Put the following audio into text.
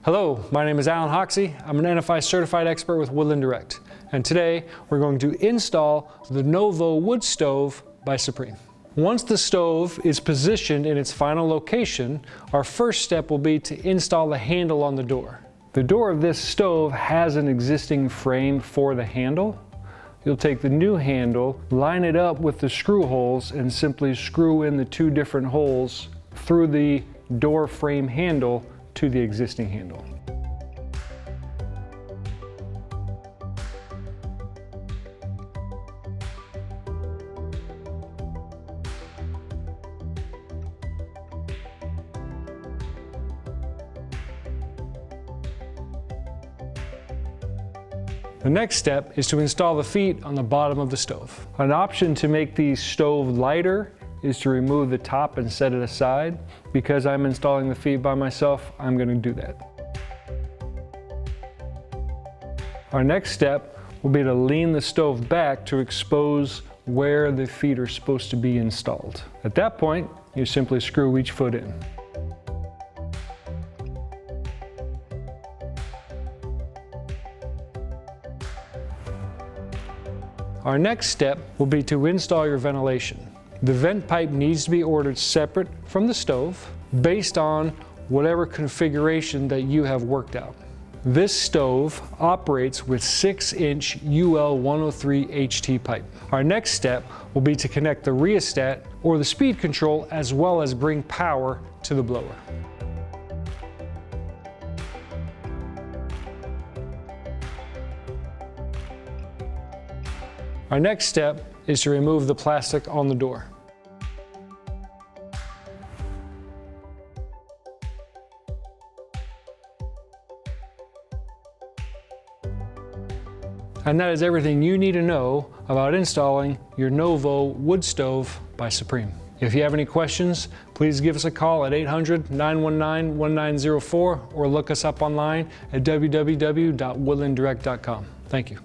Hello, my name is Alan Hoxie. I'm an NFI certified expert with Woodland Direct. And today we're going to install the Novo wood stove by Supreme. Once the stove is positioned in its final location, our first step will be to install the handle on the door. The door of this stove has an existing frame for the handle. You'll take the new handle, line it up with the screw holes, and simply screw in the two different holes through the door frame handle to the existing handle. The next step is to install the feet on the bottom of the stove. An option to make the stove lighter is to remove the top and set it aside. Because I'm installing the feet by myself, I'm going to do that. Our next step will be to lean the stove back to expose where the feet are supposed to be installed. At that point, you simply screw each foot in. Our next step will be to install your ventilation. The vent pipe needs to be ordered separate from the stove based on whatever configuration that you have worked out. This stove operates with 6-inch UL 103 HT pipe. Our next step will be to connect the rheostat or the speed control as well as bring power to the blower. Our next step is to remove the plastic on the door. And that is everything you need to know about installing your Novo wood stove by Supreme. If you have any questions, please give us a call at 800-919-1904 or look us up online at www.woodlanddirect.com. Thank you.